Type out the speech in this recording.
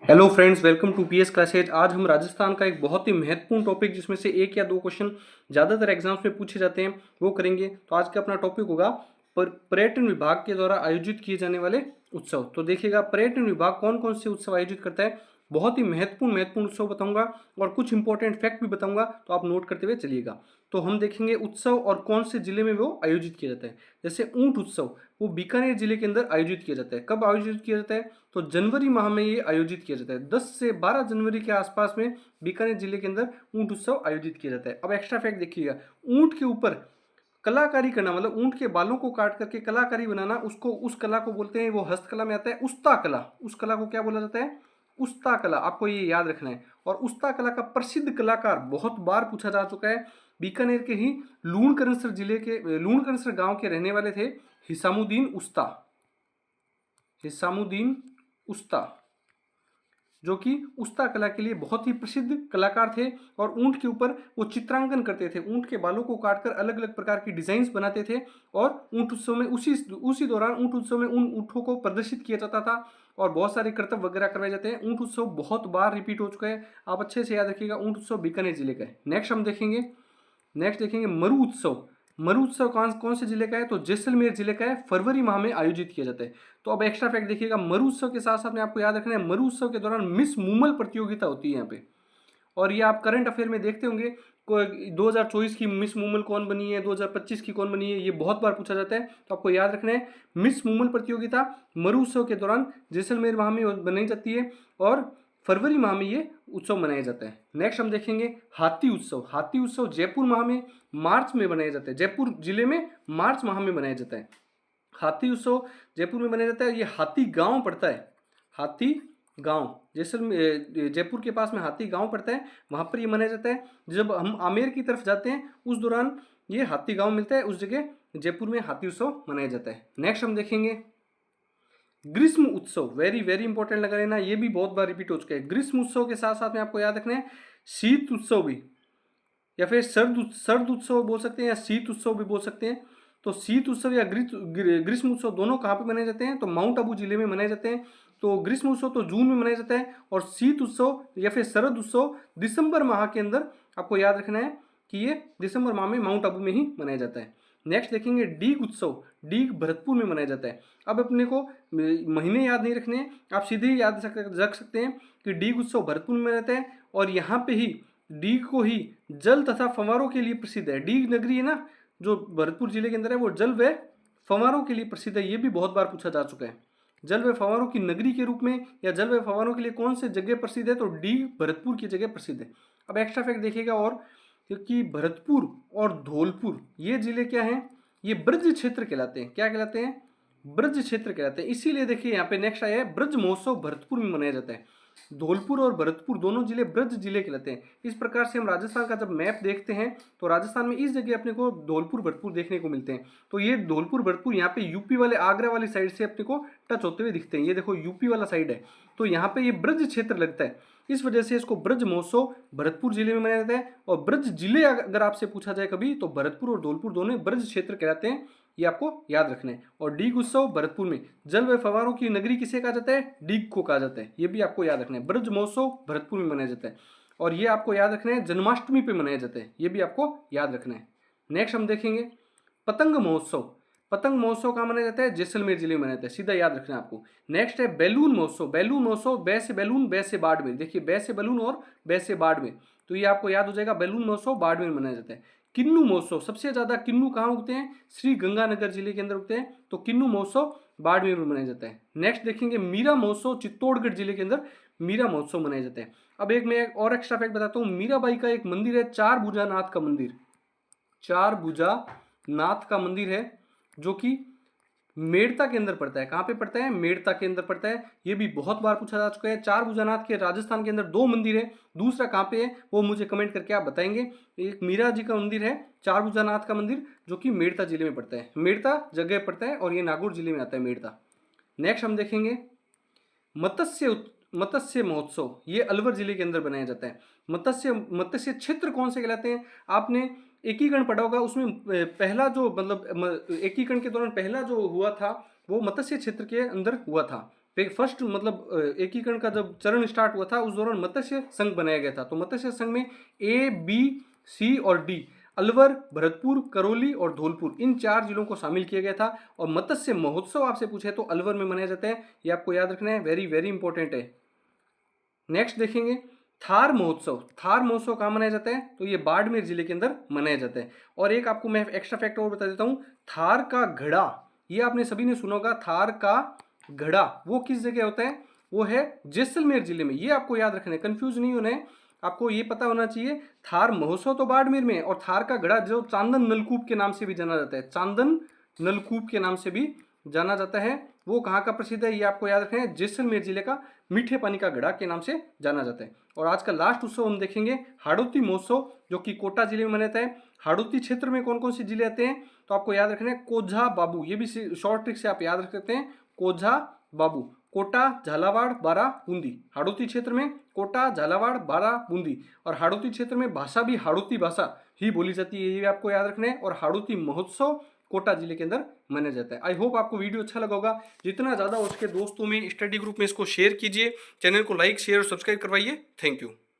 Hello friends, welcome to PS classes. आज हम राजस्थान का एक बहुत ही महत्वपूर्ण टॉपिक जिसमें से एक या दो क्वेश्चन ज़्यादातर एग्जाम्स में पूछे जाते हैं वो करेंगे। तो आज का अपना टॉपिक होगा पर्यटन विभाग के द्वारा आयोजित किए जाने वाले उत्सव। तो देखिएगा, पर्यटन विभाग कौन कौन से उत्सव आयोजित करता है। बहुत ही महत्वपूर्ण उत्सव बताऊंगा और कुछ इंपॉर्टेंट फैक्ट भी बताऊंगा, तो आप नोट करते हुए चलिएगा। तो हम देखेंगे उत्सव और कौन से जिले में वो आयोजित किया जाता है। जैसे ऊंट उत्सव, वो बीकानेर जिले के अंदर आयोजित किया जाता है। कब आयोजित किया जाता है? तो जनवरी माह में ये आयोजित किया जाता है। 10 से 12 जनवरी के आसपास में बीकानेर जिले के अंदर ऊंट उत्सव आयोजित किया जाता है। अब एक्स्ट्रा फैक्ट देखिएगा, ऊंट के ऊपर कलाकारी करना, मतलब ऊंट के बालों को काट करके कलाकारी बनाना, उसको उस कला को बोलते हैं, वो हस्तकला में आता है उस्ता कला। उस कला को क्या बोला जाता है? उस्ता कला। आपको ये याद रखना है। और उस्ता कला का प्रसिद्ध कलाकार बहुत बार पूछा जा चुका है, बीकानेर के ही लूणकरणसर जिले के लूणकरणसर गांव के रहने वाले थे हिसामुद्दीन उस्ता। हिसामुद्दीन उस्ता, जो कि उस्ता कला के लिए बहुत ही प्रसिद्ध कलाकार थे। और ऊंट के ऊपर वो चित्रांकन करते थे, ऊंट के बालों को काटकर अलग अलग प्रकार की डिजाइन्स बनाते थे। और ऊंट उत्सव में उसी दौरान ऊंट उत्सव में उन ऊँटों को प्रदर्शित किया जाता था और बहुत सारे कर्तव्य वगैरह करवाए जाते हैं। ऊंट उत्सव बहुत बार रिपीट हो चुका है, आप अच्छे से याद रखिएगा। ऊंट उत्सव बीकानेर जिले का है। नेक्स्ट देखेंगे मरु उत्सव। मरु उत्सव कौन कौन से जिले का है? तो जैसलमेर जिले का है। फरवरी माह में आयोजित किया जाता है। तो अब एक्स्ट्रा फैक्ट देखिएगा, मरु उत्सव के साथ साथ में आपको याद रखना है, मरु उत्सव के दौरान मिस मूमल प्रतियोगिता होती है यहाँ पे। और ये आप करंट अफेयर में देखते होंगे, 2024 की मिस मूमल कौन बनी है, 2025 की कौन बनी है, ये बहुत बार पूछा जाता है। तो आपको याद रखना है, मिस मूमल प्रतियोगिता मरु उत्सव के दौरान जैसलमेर माह में बनाई जाती है और फरवरी माह में ये उत्सव मनाया जाता है। नेक्स्ट हम देखेंगे हाथी उत्सव। हाथी उत्सव जयपुर माह में मार्च में मनाया जाता है। जयपुर जिले में मार्च माह में मनाया जाता है। हाथी उत्सव जयपुर में मनाया जाता है। ये हाथी गांव पड़ता है, हाथी गांव जैसलमेर जयपुर के पास में हाथी गांव पड़ता है, वहां पर ये मनाया जाता है। जब हम आमेर की तरफ जाते हैं उस दौरान ये हाथी गांव मिलता है, उस जगह जयपुर में हाथी उत्सव मनाया जाता है। नेक्स्ट हम देखेंगे ग्रीष्म उत्सव। वेरी वेरी इंपॉर्टेंट लगा लेना, ये भी बहुत बार रिपीट हो चुका है। ग्रीष्म उत्सव के साथ साथ में आपको याद रखना है शीत उत्सव भी, या फिर सर्द उत्सव बोल सकते हैं या शीत उत्सव भी बोल सकते हैं। तो शीत उत्सव या ग्रीष्म उत्सव दोनों कहाँ पे मनाए जाते हैं? तो माउंट आबू जिले में मनाए जाते हैं। तो ग्रीष्म उत्सव तो जून में मनाया जाता है और शीत उत्सव या फिर शरद उत्सव दिसंबर माह के अंदर आपको याद रखना है कि ये दिसंबर माह में माउंट आबू में ही मनाया जाता है। नेक्स्ट देखेंगे डीग उत्सव। डीग भरतपुर में मनाया जाता है। अब अपने को महीने याद नहीं रखने हैं, आप सीधे ही याद रख सकते हैं कि डीग उत्सव भरतपुर में मनाता है और यहाँ पे ही डीग को ही जल तथा फंवारों के लिए प्रसिद्ध है। डीग नगरी है ना, जो भरतपुर जिले के अंदर है, वो जल व फंवारों के लिए प्रसिद्ध है। ये भी बहुत बार पूछा जा चुका है, जल व फंवारों की नगरी के रूप में या जल व फंवारों के लिए कौन से जगह प्रसिद्ध है? तो डीग भरतपुर की जगह प्रसिद्ध है। अब एक्स्ट्रा फैक्ट देखिएगा, और क्योंकि भरतपुर और धौलपुर ये जिले क्या हैं? ये ब्रज क्षेत्र कहलाते हैं। क्या कहलाते हैं? ब्रज क्षेत्र कहलाते हैं। इसीलिए देखिए यहाँ पे नेक्स्ट आया है, ब्रज महोत्सव भरतपुर में मनाया जाता है। धौलपुर और भरतपुर दोनों जिले ब्रज जिले कहलाते हैं। इस प्रकार से हम राजस्थान का जब मैप देखते हैं तो राजस्थान में इस जगह अपने को धौलपुर भरतपुर देखने को मिलते हैं। तो ये धौलपुर भरतपुर यहाँ पे यूपी वाले आगरा वाली साइड से अपने को टच होते हुए दिखते हैं। ये देखो यूपी वाला साइड है, तो यहाँ पे ये ब्रज क्षेत्र लगता है। इस वजह से इसको ब्रज महोत्सव भरतपुर जिले में मनाया जाता है। और ब्रज जिले अगर आपसे पूछा जाए कभी, तो भरतपुर और धौलपुर दोनों ब्रज क्षेत्र कहलाते हैं। ये आपको याद रखना है। और डीग उत्सव भरतपुर में, जल व फव्वारों की नगरी किसे कहा जाता है? डीग को कहा जाता है। ये भी आपको याद रखना है। ब्रज महोत्सव भरतपुर में मनाया जाता है। और ये आपको याद रखना है जन्माष्टमी पे मनाया जाता है। ये भी आपको याद रखना है। नेक्स्ट हम देखेंगे पतंग महोत्सव। पतंग महोत्सव कहाँ मनाया जाता है? जैसलमेर जिले में मनाया जाता है, सीधा याद रखना है आपको। नेक्स्ट है बैलून महोत्सव। बैलून महोत्सव बै से बैलून बै से बाड़मेर। देखिए बै से बैलून और बै से बाड़मेर, तो ये आपको याद हो जाएगा। बैलून महोत्सव बाड़मेर में मनाया जाता है। किन्नू महोत्सव, सबसे ज्यादा किन्नू कहाँ उगते हैं? श्री गंगानगर जिले के अंदर उगते हैं, तो किन्नू महोत्सव बाड़मेर में मनाया जाता है। नेक्स्ट देखेंगे मीरा महोत्सव। चित्तौड़गढ़ जिले के अंदर मीरा महोत्सव मनाया जाता है। अब मैं एक और एक्स्ट्रा फैक्ट बताता हूँ। मीराबाई का एक मंदिर है, चार भुजा नाथ का मंदिर। चार भुजा नाथ का मंदिर है, जो कि मेड़ता के अंदर पड़ता है। कहाँ पे पड़ता है? मेड़ता के अंदर पड़ता है। ये भी बहुत बार पूछा जा चुका है। चार भुजानाथ के राजस्थान के अंदर दो मंदिर है, दूसरा कहाँ पे है वो मुझे कमेंट करके आप बताएंगे। एक मीरा जी का मंदिर है, चार भुजानाथ का मंदिर, जो कि मेड़ता जिले में पड़ता है। मेड़ता जगह पड़ता है और ये नागौर जिले में आता है मेड़ता। नेक्स्ट हम देखेंगे मत्स्य महोत्सव। ये अलवर जिले के अंदर बनाया जाता है। मत्स्य क्षेत्र कौन से कहलाते हैं? आपने एकीकरण पढ़ा होगा, उसमें पहला जो मतलब एकीकरण के दौरान पहला जो हुआ था वो मत्स्य क्षेत्र के अंदर हुआ था। फर्स्ट मतलब एकीकरण का जब चरण स्टार्ट हुआ था उस दौरान मत्स्य संघ बनाया गया था। तो मत्स्य संघ में ए, बी, सी और डी, अलवर, भरतपुर, करौली और धौलपुर, इन 4 जिलों को शामिल किया गया था। और मत्स्य महोत्सव आपसे पूछे तो अलवर में मनाया जाता है, ये आपको याद रखना है, वेरी वेरी इंपॉर्टेंट है। नेक्स्ट देखेंगे थार महोत्सव। थार महोत्सव कहाँ मनाया जाता है? तो ये बाड़मेर जिले के अंदर मनाया जाता है। और एक आपको मैं एक्स्ट्रा फैक्ट और बता देता हूँ, थार का घड़ा, ये आपने सभी ने सुना होगा, थार का घड़ा वो किस जगह होता है? वो है जैसलमेर जिले में। ये आपको याद रखना है, कंफ्यूज नहीं होना है, आपको ये पता होना चाहिए। थार महोत्सव तो बाड़मेर में है, और थार का घड़ा जो चांदन नलकूप के नाम से भी जाना जाता है, चांदन नलकूप के नाम से भी जाना जाता है, वो कहाँ का प्रसिद्ध है? ये आपको याद रखना है, जैसलमेर जिले का मीठे पानी का घड़ा के नाम से जाना जाता है। और आज का लास्ट उत्सव हम देखेंगे हाड़ौती महोत्सव, जो कि कोटा जिले में मनाता है। हाड़ौती क्षेत्र में कौन कौन से जिले आते हैं? तो आपको याद रखना है कोझा, बाबू, ये भी शॉर्ट ट्रिक से आप याद रख सकते हैं, कोझा, बाबू, कोटा, झालावाड़, बारा, बूंदी। हाड़ौती क्षेत्र में कोटा, झालावाड़, बारा, बूंदी। और हाड़ौती क्षेत्र में भाषा भी हाड़ौती भाषा ही बोली जाती है, ये भी आपको याद रखना है। और हाड़ौती महोत्सव कोटा जिले के अंदर मनाया जाता है। आई होप आपको वीडियो अच्छा लगा होगा। जितना ज़्यादा हो सके दोस्तों में, स्टडी ग्रुप में इसको शेयर कीजिए, चैनल को लाइक, शेयर और सब्सक्राइब करवाइए। Thank you.